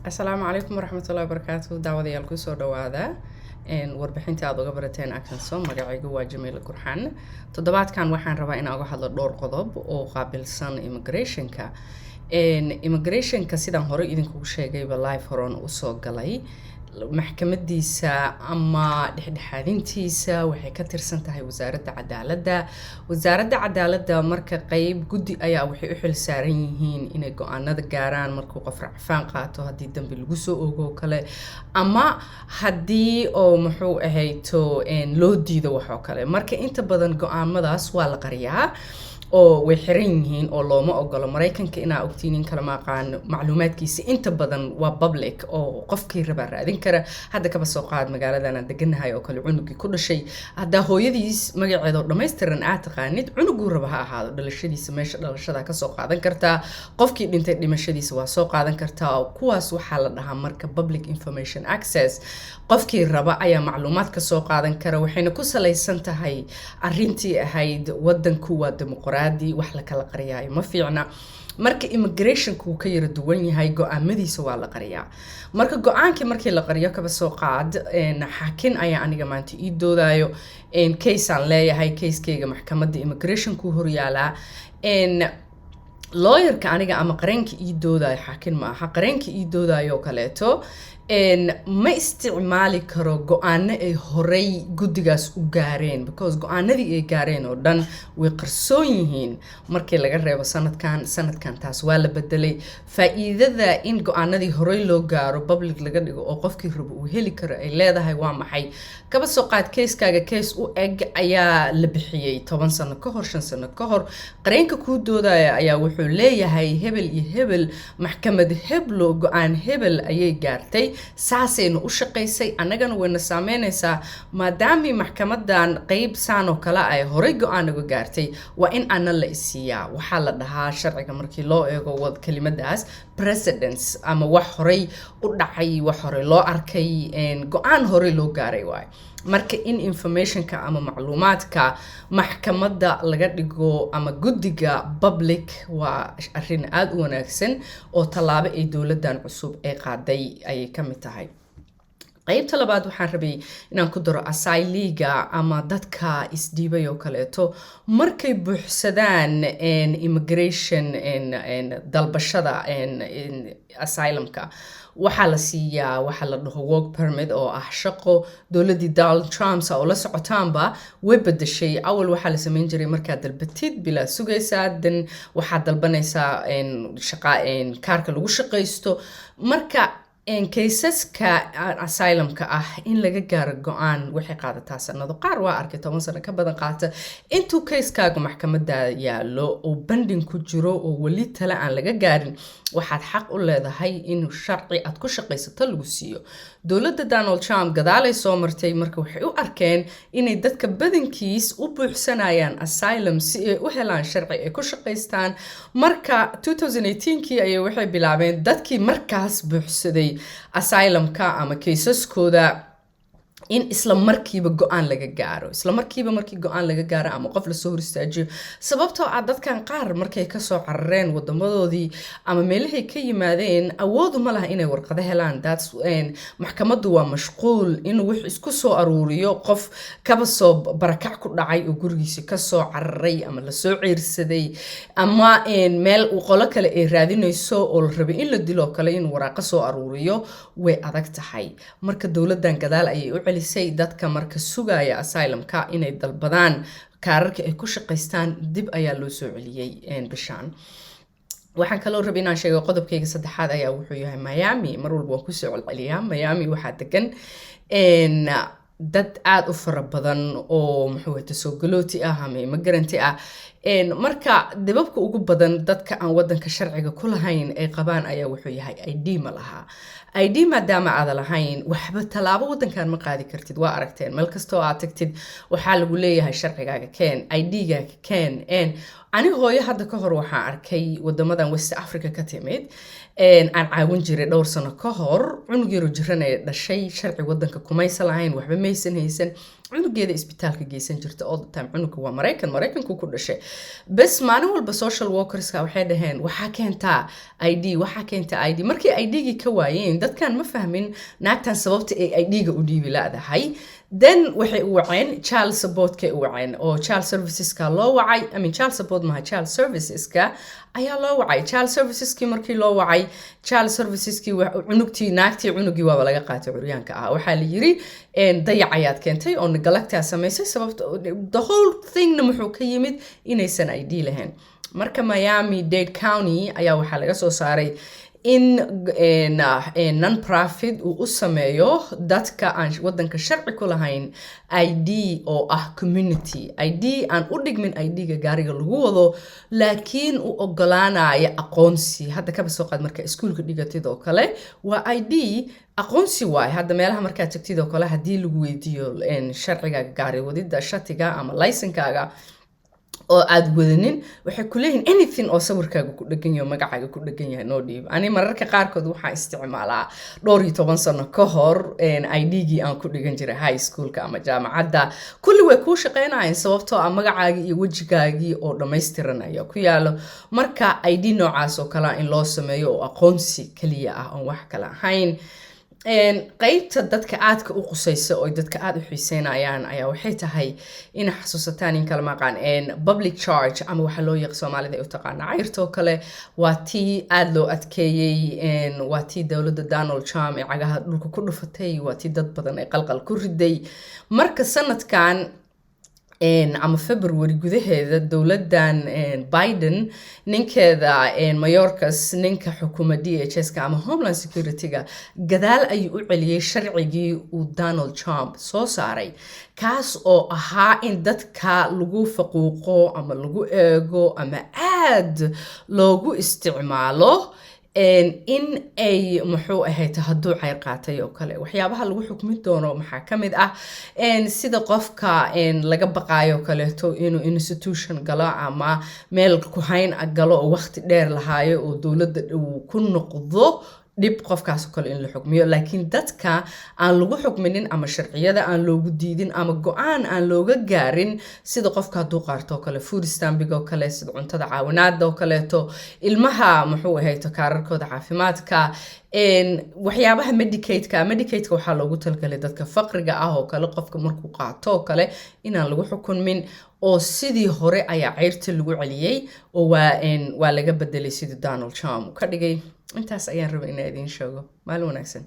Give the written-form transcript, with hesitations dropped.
Asalaamu calaykum waraxmatullaahi wabarakaatu daawadayaal ku soo dhawaada warbixinta aad uga barateen Akanso magacaygu waa Jamiila Gurxan toddobaadkan waxaan rabaa inaan uga hadlo dhowr qodob oo qaabilsan immigrationka sidaan hore idinku sheegayba live horon u soo galay maxkamadiisa ama dhexdhexaadintiisa waxay ka tirsan tahay wasaaradda cadaaladda marka qayb guddi ayaa waxay u xil saaran yihiin inay go'aanada gaaraan markuu qof racfaan qaato haddii dambi lagu soo ogo kale ama haddii oo muxuu ahayto loo diido wax oo kale marka inta badan go'aamadaas waa la qariyaa oo way xiran yihiin oo looma ogolo Mareykanka inaa ogtiinin kala maqaan macluumaadkiisa inta badan waa public oo qofkii raba raadin kara hadda kaba soo qaad magaaladan aan deganahay oo kale cunugii ku dhashay hadda hooyadiis magaceeda oo dhameystiran aad taqaanid cunugu raba ha ahaado dhalashadiisa meesha dhalashada ka soo qaadan kartaa qofkii dhintay dhimashadiisa waa soo qaadan kartaa kuwaas waxaa la dhahaa marka public information access qofkii raba ayaa macluumaad ka soo qaadan kara waxayna ku salaysan tahay arrintii ahayd wadanku waa dimuqraadi wax la kala qariyay ma fiicna marka immigrationku ka yara duwan yahay go'aamadiisa waa la qariyaa marka go'aankii markii la qariyo kaba soo qaad xaakin ayaa aniga maanta ii doodayo case aan leeyahay case-kayga maxkamadda immigrationku horyaalaa lawyerka aniga ama qareenka ii doodayo xaakin ma aha qareenka ii doodayo kaleeto ma isticmaali karo go'aano ay horey guddigaas u gaareen because go'aanadii ay gaareen oo dhan way qarsoon yihiin markii laga reebo sanadkan taas waa la bedelay faa'iidada in go'aanadii horey loo gaaro public laga dhigo oo qofkii rabo uu heli karo ay leedahay waa maxay kaba soo qaad case-kaaga case u eg ayaa la bixiyay 10 sano ka hor 5 sano ka hor qareenka kuu doodaya ayaa wuxuu leeyahay hebel iyo hebel maxkamad heblo go'aan hebel ayay gaartay saasaynu u shaqaysay annagana wayna saameynaysaa maadaama maxkamadan qayb saan oo kale ay horey go'aan uga gaartay waa in ana la isiiyaa waxaa la dhahaa sharciga markii loo eego wad kelimadaas precedence ama wax horey u dhacay wax horey loo arkay go'aan horey loo gaaray waay marka in informationka ama macluumaadka maxkamadda laga dhigo ama guddiga public waa arrin aad u wanaagsan oo tallaabo ay dowladdan cusub ay qaaday ayay ka mid tahay qaybta labaad waxaan rabay inaan ku daro asylum-ga ama dadka isdhiibay oo kaleeto markay buuxsadaan immigration dalbashada asylum-ka waxaa la siiyaa waxaa la dhaho work permit oo ah shaqo dowladii Donald Trump oo la socotaanba way bedeshay awal waxaa la sameyn jiray markaa dalbatid bilaa sugaysaa dan waxaa dalbanaysaa shaqa kaarka lagu shaqaysto marka kaysaska asylum-ka ah in laga gaaro go'aan waxay qaadataa sanado qaar waa arkay 10 sano ka badan qaata intuu case-kaaga maxkamadda yaalo oo banding ku jiro oo wali tala aan laga gaarin waxaad xaq u leedahay in sharci aad ku shaqaysato lagu siiyo dowladda Donald Trump gadaalay soo martay marka waxay u arkeen inay dadka badankiis u buuxsanayaan asylum si ay u helaan sharci ay ku shaqaystaan marka 2018kii ayay waxay bilaabeen dadkii markaas buuxsaday asylum-ka ama kaysaskooda in isla markiiba go'aan laga gaaro markii go'aan laga gaaro ama qof la soo hor istaajiyo sababtoo ah dadkan qaar markay ka soo carareen wadamadoodii ama meelahay ka yimaadeen awood uma laha inay warqado helaan maxkamaddu waa mashquul inuu wax isku soo aruuriyo qof kaba soo barakac ku dhacay oo gurigiisa ka soo cararay ama la soo ceyrsaday ama meel uu qolo kale ay raadinayso oo la rabay in la dilo kale in waraqo soo aruuriyo way adag tahay marka dowladdan gadaal ayay u celisay dadka marka sugaya asylum-ka inay dalbadaan kaararka ay ku shaqaystaan dib ayaa loo soo celiyay bishaan waxaan kaloo rabay inaan sheego qodobkayga saddexaad ayaa wuxuu yahay Miami mar walba waan ku soo celceliyaa Miami waxaa degan dad aad u fara badan oo muxuu ahaa soo galooti ah ama immigrant ah marka dibabka ugu badan dadka aan wadanka sharciga ku lahayn ay qabaan ayaa wuxuu yahay ID ma laha ID maadaama aad lahayn waxba talaabo wadankan ma qaadi kartid waa aragteen meel kasta oo aad tagtid waxaa lagu leeyahay sharcigaaga keen ID-gaaga keen ani hooyo hadda ka hor waxaan arkay wadamadan West Africa ka timid aan caawin jiray dhowr sano ka hor cunug yar oo jiran ee dhashay sharci wadanka kumaysan lahayn waxba maysan haysan cunugeeda isbitaalka geysan jirta all the time cunuga waa Mareykanku ku dhashay bas maalin walba social workerska waxay dhaheen waxa keentaa ID markii ID-gi ka waayeen dadkan ma fahmin naagtan sababta ay ID-ga u dhiibi laadahay then waxay u waceen child support ka u waceen oo child services ka loo wacay child support ma child services ka ayaa loo wacay child services ki markii loo wacay child services ki cunugtii naagtii cunugii waa laga qaatay curyaanka ah waxa la yiri dayacayaad keentay oo neglect samaysay sababta the whole thing muxuu ka yimid inaysan ID lahayn marka Miami-Dade County ayaa waxa laga soo saaray in non-profit uu u sameeyo dadka aan wadanka sharci ku lahayn ID oo ah community ID aan u dhigmin ID-ga gaariga lagu wado laakiin u ogolaanaya aqoonsi hadda ka soo qaad marka iskuulka dhigatid oo kale waa ID aqoonsi waay hadda meelaha marka tagtid oo kale hadii lagu weydiiyo sharciga gaari wadida shatiga ama laysankaaga oo aad wadanin waxay ku leeyihiin anything oo sawirkaaga ku dhagan yahay magacaaga ku dhagan yahay noo dhiib ani mararka qaarkood waxaan isticmaalaa dhowr iyo 10 sano ka hor ID-gii aan ku dhigan jiray high schoolka ama jaamacadda kulli way ku shaqeynayaan sababtoo ah magacaaga iyo wajigaagii oo dhameystiran ayaa ku yaalo marka ID noocaas oo kale in loo sameeyo oo aqoonsi kaliya ah oo wax kale ahayn qaybta dadka aadka u qusaysa oo dadka aad u xiiseynayaan ayaa waxay tahay in xasuusataan in kala maqaan public charge ama waxa loo yaqaan Soomaalida ay u taqaana cayrto kale waa tii aad loo adkeeyay waa tii dawladda Donald Trump ee cagaha dhulka ku dhufatay waa tii dad badan ay qalqal ku riday marka sanadkan ama February gudaheeda dawladdan Biden ninkeeda Mayorkas ninka xukuma DHS ka ama Homeland Security-ga gadaal ay u celiyay sharcigii uu Donald Trump soo saaray kaas oo ahaa in dadka lagu faquuqo ama lagu eego ama aad loogu isticmaalo in ay muxuu ahayd hadduu cayr qaatay oo kale waxyaabaha lagu xukmin doono maxaa kamid ah sida qofka laga baqaayo kaleeto inuu institution galo ama meel ku hayn galo oo waqti dheer lahaayo oo dawladda uu ku noqdo dib qofkaas kale in la xukmiyo laakiin dadka aan lagu xukminin ama sharciyada aan loogu diidin ama go'aan aan looga gaarin sida qofka hadduu qaarto kale food stamping oo kale sida cuntada caawinaada oo kaleeto ilmaha muxuu ahayd kaararkooda caafimaadka waxyaabaha Medicaid-ka waxaa loogu talgalay dadka faqriga ah oo kale qofka markuu qaato oo kale inaan lagu xukunmin oo sidii hore ayaa ceyrta lagu celiyay oo waa laga bedelay sidii Donald Trump ka dhigay intaas ayaan rabay inaan idin sheego maalin wanaagsan